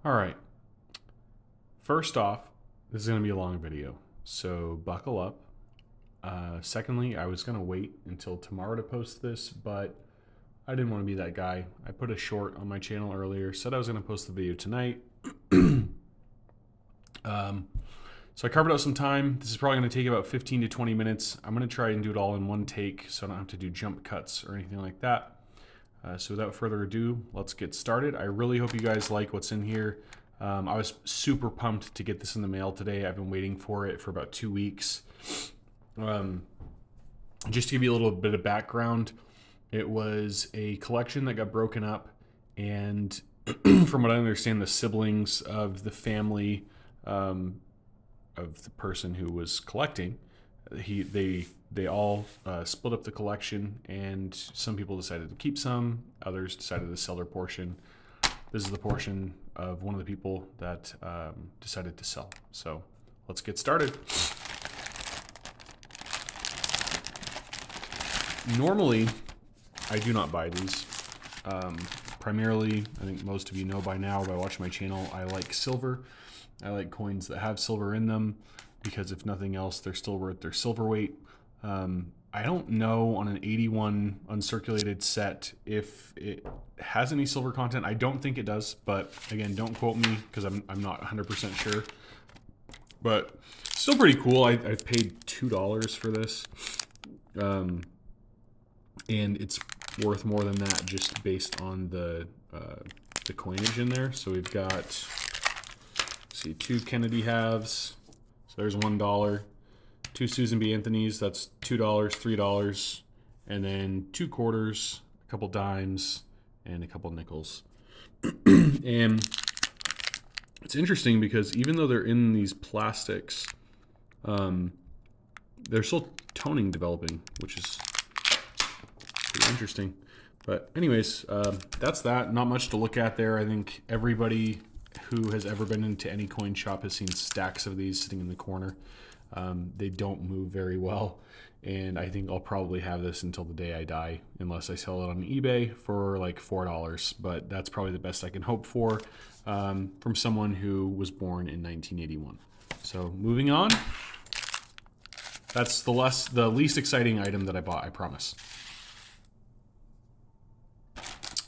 All right. First off, this is going to be a long video, so buckle up. Secondly, I was going to wait until tomorrow to post this, but I didn't want to be that guy. I put a short on my channel earlier, said I was going to post the video tonight. So I carved out some time. This is probably going to take about 15 to 20 minutes. I'm going to try and do it all in one take so I don't have to do jump cuts or anything like that. So without further ado, let's get started. I really hope you guys like what's in here. I was super pumped to get this in the mail today. I've been waiting for it for about 2 weeks. Just to give you a little bit of background, it was a collection that got broken up, and from what I understand, the siblings of the family of the person who was collecting, they all split up the collection, and some people decided to keep some, others decided to sell their portion. This is the portion of one of the people that decided to sell. So let's get started. Normally, I do not buy these. Primarily, I think most of you know by now by watching my channel, I like silver. I like coins that have silver in them because if nothing else, they're still worth their silver weight. I don't know on an 81 uncirculated set if it has any silver content. I don't think it does, but again, don't quote me because I'm not 100% sure. But still pretty cool. I paid $2 for this. And it's worth more than that just based on the coinage in there. So we've got, let's see, 2 Kennedy halves. So there's $1. 2 Susan B. Anthony's, that's $2, $3, and then 2 quarters, a couple dimes, and a couple nickels. And it's interesting because even though they're in these plastics, they're still toning developing, which is pretty interesting. But anyways, that's that. Not much to look at there. I think everybody who has ever been into any coin shop has seen stacks of these sitting in the corner. They don't move very well, and I think I'll probably have this until the day I die, unless I sell it on eBay for like $4. But that's probably the best I can hope for from someone who was born in 1981. So moving on. That's the least exciting item that I bought, I promise.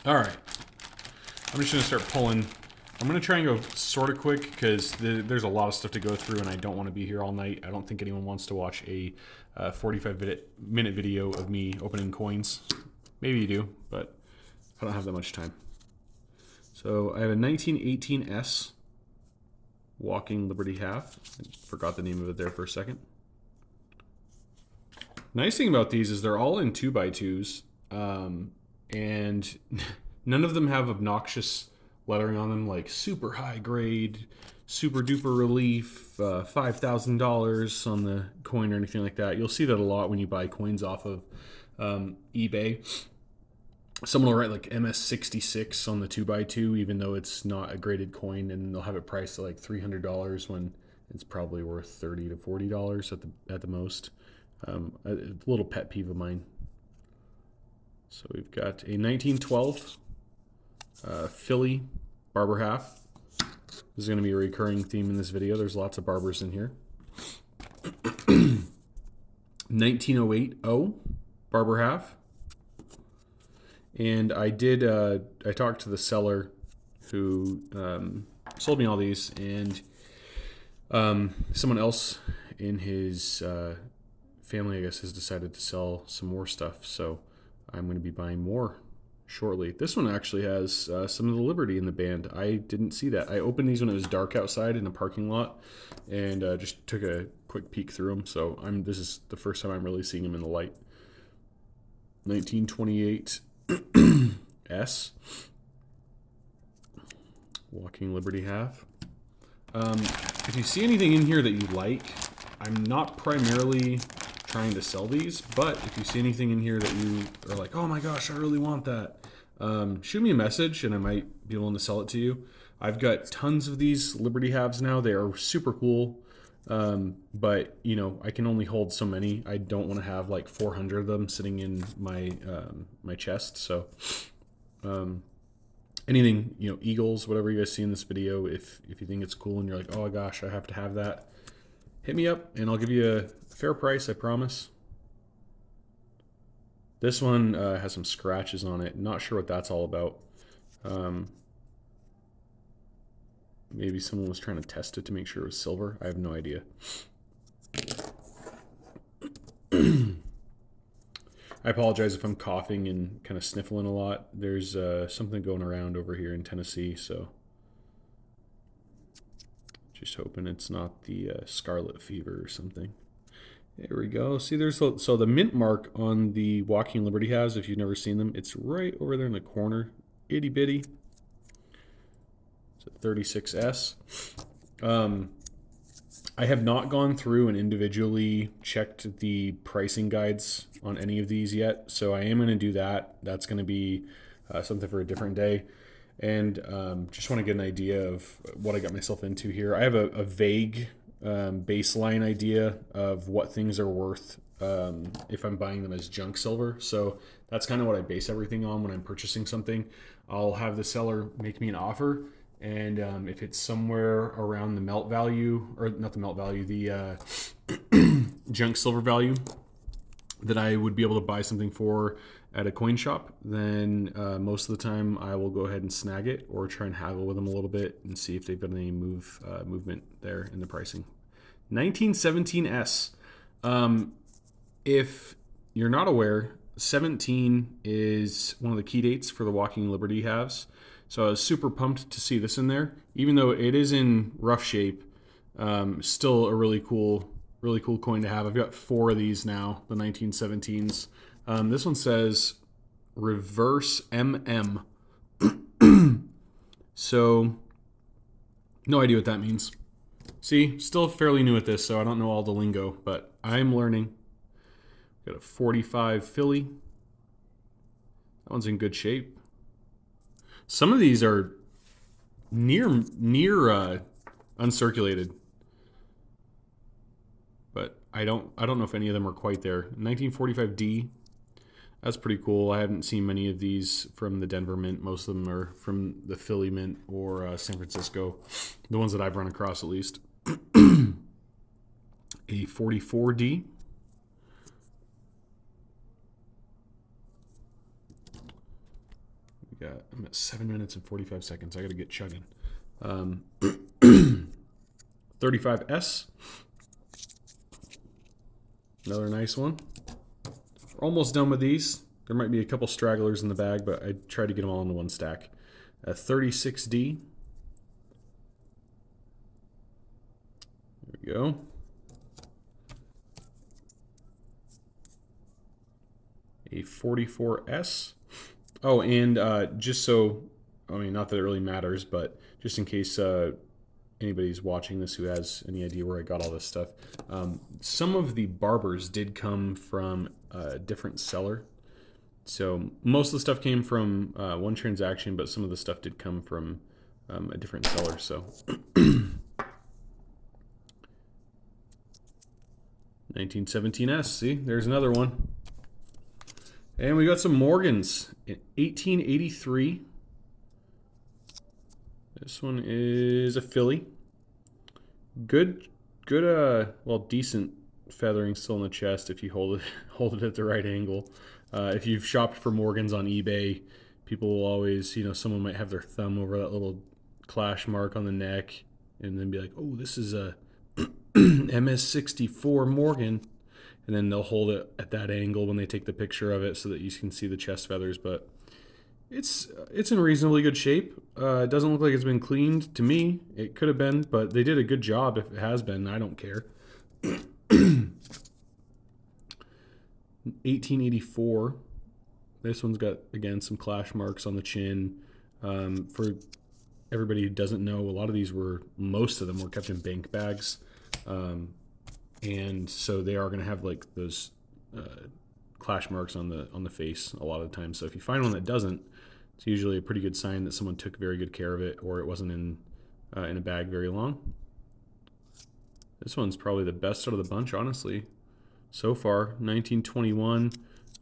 All right, I'm just gonna start pulling. I'm going to try and go sort of quick because there's a lot of stuff to go through and I don't want to be here all night. I don't think anyone wants to watch a 45-minute video of me opening coins. Maybe you do, but I don't have that much time. So I have a 1918 S Walking Liberty Half. I forgot the name of it there for a second. Nice thing about these is they're all in 2x2s, and none of them have obnoxious lettering on them like super high grade, super duper relief, $5,000 on the coin or anything like that. You'll see that a lot when you buy coins off of eBay. Someone will write like MS66 on the 2x2 even though it's not a graded coin, and they'll have it priced at like $300 when it's probably worth $30 to $40 at the most. A little pet peeve of mine. So we've got a 1912 Philly barber half. This is going to be a recurring theme in this video. There's lots of barbers in here. 1908 O barber half. And I talked to the seller who sold me all these, and someone else in his family, I guess, has decided to sell some more stuff. So I'm going to be buying more shortly. This one actually has some of the Liberty in the band. I didn't see that. I opened these when it was dark outside in a parking lot, and just took a quick peek through them. So this is the first time I'm really seeing them in the light. 1928 S Walking Liberty half. If you see anything in here that you like, I'm not primarily trying to sell these, but if you see anything in here that you are like, oh my gosh, I really want that, shoot me a message and I might be willing to sell it to you. I've got tons of these Liberty halves now. They are super cool, but you know, I can only hold so many. I don't want to have like 400 of them sitting in my my chest. So anything, you know, eagles, whatever you guys see in this video, if you think it's cool and you're like, oh gosh, I have to have that, hit me up and I'll give you a fair price, I promise. This one has some scratches on it. Not sure what that's all about. Maybe someone was trying to test it to make sure it was silver. I have no idea. I apologize if I'm coughing and kind of sniffling a lot. There's something going around over here in Tennessee, so just hoping it's not the scarlet fever or something. There we go. See, there's so the mint mark on the Walking Liberty Halves, if you've never seen them, it's right over there in the corner. Itty bitty. It's a 36S. I have not gone through and individually checked the pricing guides on any of these yet, so I am going to do that. That's going to be something for a different day. And just want to get an idea of what I got myself into here. I have a vague baseline idea of what things are worth if I'm buying them as junk silver. So that's kind of what I base everything on when I'm purchasing something. I'll have the seller make me an offer, and if it's somewhere around the melt value, or not the melt value, the junk silver value that I would be able to buy something for at a coin shop, then most of the time I will go ahead and snag it or try and haggle with them a little bit and see if they've got any movement there in the pricing. 1917S. If you're not aware, 17 is one of the key dates for the Walking Liberty Halves. So I was super pumped to see this in there, even though it is in rough shape. Still a really cool coin to have. I've got 4 of these now, the 1917s. This one says reverse MM. So, no idea what that means. See, still fairly new at this, so I don't know all the lingo, but I'm learning. Got a 45 Philly. That one's in good shape. Some of these are near uncirculated, but I don't know if any of them are quite there. 1945D. That's pretty cool. I haven't seen many of these from the Denver Mint. Most of them are from the Philly Mint or San Francisco. The ones that I've run across, at least. A 44D. I'm at 7 minutes and 45 seconds. I got to get chugging. 35S. Another nice one. We're almost done with these. There might be a couple stragglers in the bag, but I try to get them all into one stack. A 36D. There we go. A 44S. Oh, and just so, I mean, not that it really matters, but just in case anybody's watching this who has any idea where I got all this stuff, some of the barbers did come from a different seller. So most of the stuff came from one transaction, but some of the stuff did come from a different seller. So 1917S, see, there's another one. And we got some Morgans in 1883. This one is a Philly. Good, well, decent feathering still in the chest if you hold it at the right angle. If you've shopped for Morgans on eBay, people will always, you know, someone might have their thumb over that little clash mark on the neck and then be like, oh, this is a MS64 Morgan. And then they'll hold it at that angle when they take the picture of it so that you can see the chest feathers. But it's in reasonably good shape. It doesn't look like it's been cleaned to me. It could have been, but they did a good job if it has been. I don't care. 1884. This one's got, again, some clash marks on the chin. For everybody who doesn't know, most of them were kept in bank bags. And so they are going to have like those clash marks on the face a lot of the time. So if you find one that doesn't, it's usually a pretty good sign that someone took very good care of it, or it wasn't in a bag very long. This one's probably the best out of the bunch, honestly, so far. 1921.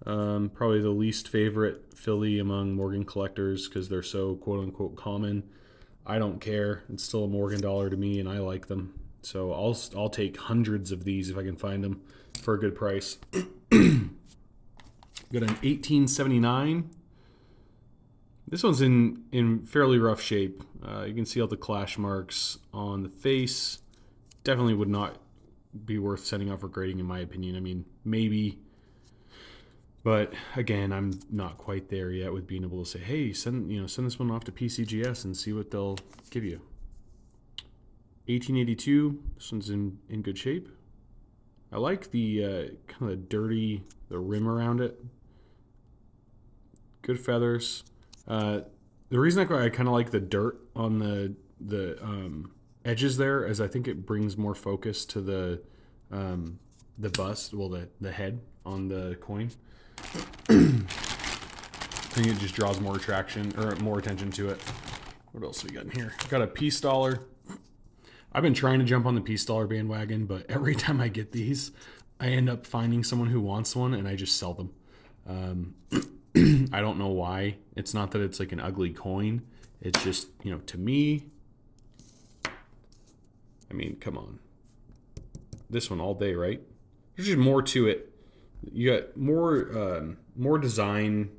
Probably the least favorite Philly among Morgan collectors because they're so quote unquote common. I don't care. It's still a Morgan dollar to me, and I like them. So I'll take hundreds of these if I can find them for a good price. Got an 1879. This one's in fairly rough shape. You can see all the clash marks on the face. Definitely would not be worth sending out for grading, in my opinion. I mean, maybe, but again, I'm not quite there yet with being able to say, hey, send this one off to PCGS and see what they'll give you. 1882. This one's in good shape. I like the kind of dirty, the rim around it. Good feathers. The reason I kind of like the dirt on the edges there is I think it brings more focus to the bust, well, the head on the coin. I think it just draws more attraction or more attention to it. What else we got in here? Got a peace dollar. I've been trying to jump on the peace dollar bandwagon, but every time I get these, I end up finding someone who wants one and I just sell them. I don't know why. It's not that it's like an ugly coin. It's just, to me, I mean, come on. This one all day, right? There's just more to it. You got more design.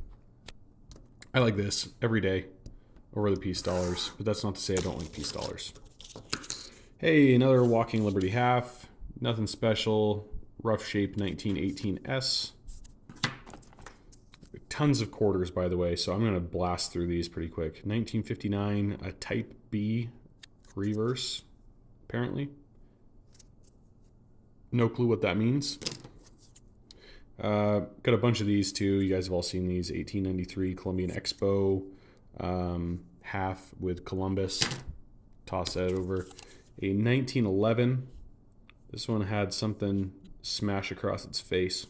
I like this every day over the peace dollars, but that's not to say I don't like peace dollars. Hey, another Walking Liberty half. Nothing special. Rough shape 1918S. Tons of quarters, by the way, so I'm going to blast through these pretty quick. 1959, a Type B reverse, apparently. No clue what that means. Got a bunch of these too. You guys have all seen these. 1893 Columbian Expo, half with Columbus. Toss that over. A 1911. This one had something smash across its face.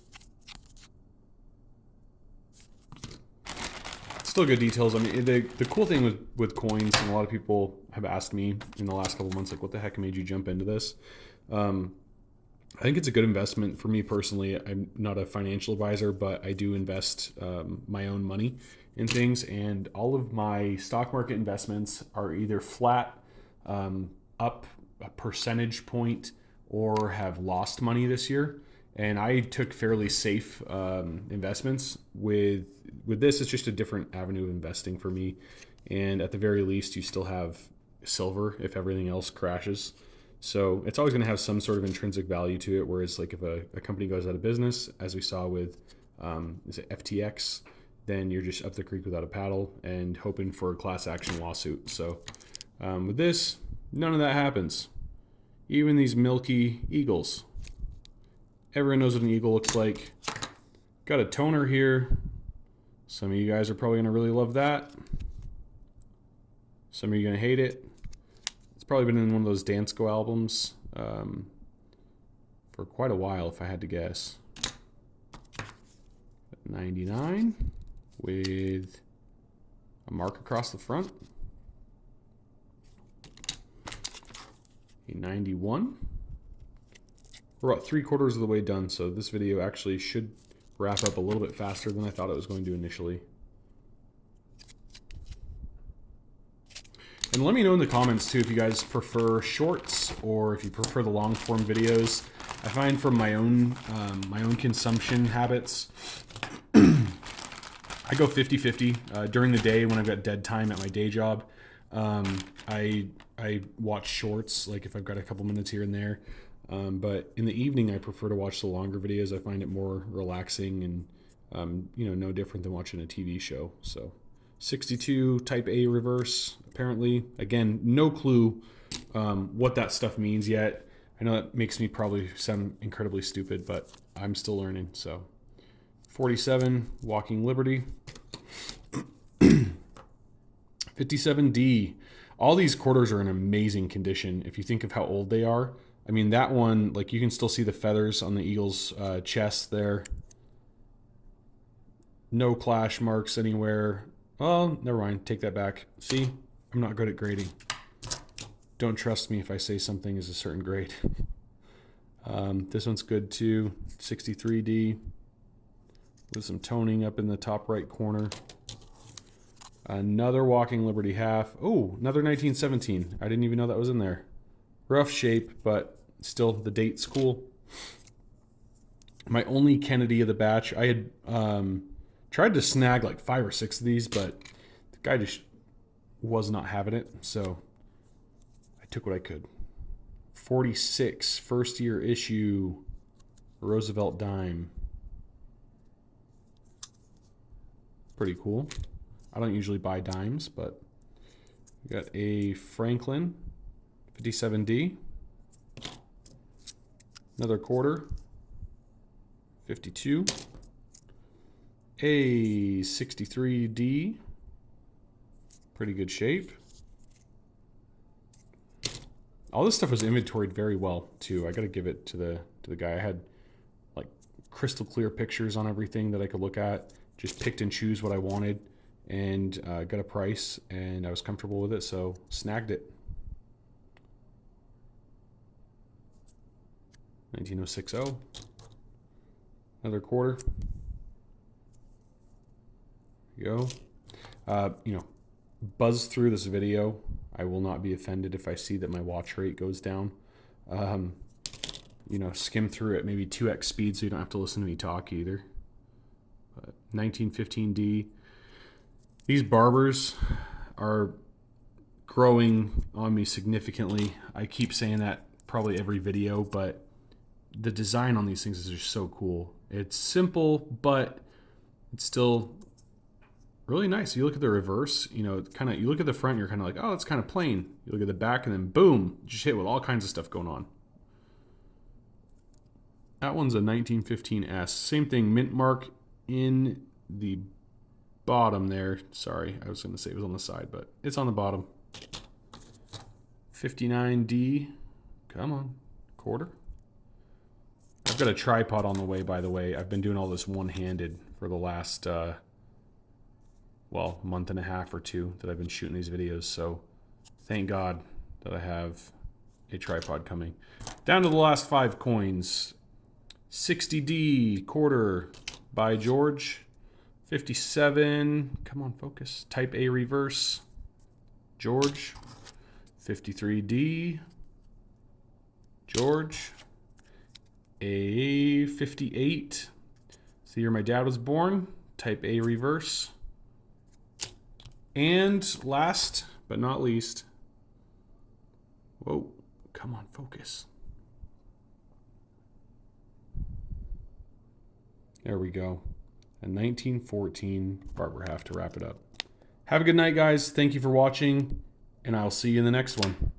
Still good details. I mean, the cool thing with coins, and a lot of people have asked me in the last couple months, like, what the heck made you jump into this? I think it's a good investment for me personally. I'm not a financial advisor, but I do invest my own money in things, and all of my stock market investments are either flat, up a percentage point, or have lost money this year. And I took fairly safe investments. With this, it's just a different avenue of investing for me. And at the very least, you still have silver if everything else crashes. So it's always going to have some sort of intrinsic value to it. Whereas like if a company goes out of business, as we saw with is it FTX, then you're just up the creek without a paddle and hoping for a class action lawsuit. So with this, none of that happens. Even these milky eagles. Everyone knows what an eagle looks like. Got a toner here. Some of you guys are probably going to really love that. Some of you are going to hate it. It's probably been in one of those Dansko albums for quite a while, if I had to guess. 99 with a mark across the front. A 91. We're about 3/4 of the way done, so this video actually should wrap up a little bit faster than I thought it was going to initially. And let me know in the comments too if you guys prefer shorts or if you prefer the long form videos. I find from my own consumption habits, I go 50-50. During the day when I've got dead time at my day job, I watch shorts, like if I've got a couple minutes here and there. But in the evening, I prefer to watch the longer videos. I find it more relaxing and, no different than watching a TV show. So 62 Type A reverse, apparently. Again, no clue what that stuff means yet. I know that makes me probably sound incredibly stupid, but I'm still learning. So 47 Walking Liberty. 57D. All these quarters are in amazing condition if you think of how old they are. I mean, that one, like, you can still see the feathers on the eagle's chest there. No clash marks anywhere. Oh, never mind. Take that back. See? I'm not good at grading. Don't trust me if I say something is a certain grade. This one's good too. 63D. with some toning up in the top right corner. Another Walking Liberty half. Oh, another 1917. I didn't even know that was in there. Rough shape, but still the date's cool. My only Kennedy of the batch. I had tried to snag like 5 or 6 of these, but the guy just was not having it, so I took what I could. 46, first year issue, Roosevelt dime. Pretty cool. I don't usually buy dimes, but we got a Franklin 57D. Another quarter, 52. A 63D. Pretty good shape. All this stuff was inventoried very well too. I got to give it to the guy. I had like crystal clear pictures on everything that I could look at. Just picked and choose what I wanted, and got a price, and I was comfortable with it, so snagged it. 19060. Another quarter. There you go. You know, buzz through this video. I will not be offended if I see that my watch rate goes down. You know, skim through it maybe 2x speed so you don't have to listen to me talk either. But 1915D. These barbers are growing on me significantly. I keep saying that probably every video, but the design on these things is just so cool. It's simple, but it's still really nice. You look at the reverse, you know, kind of, you look at the front, you're kind of like, oh, it's kind of plain. You look at the back, and then boom, just hit with all kinds of stuff going on. That one's a 1915S. Same thing, mint mark in the bottom there. Sorry, I was going to say it was on the side, but it's on the bottom. 59D. Come on, quarter. I've got a tripod on the way, by the way. I've been doing all this one-handed for the last, well, month and a half or 2 that I've been shooting these videos, so thank God that I have a tripod coming. Down to the last 5 coins. 60D, quarter by George. 57, come on, focus. Type A reverse, George. 53D, George. A 58, the year my dad was born. Type A reverse. And last but not least, whoa, come on, focus. There we go. A 1914 barber half to wrap it up. Have a good night, guys. Thank you for watching, and I'll see you in the next one.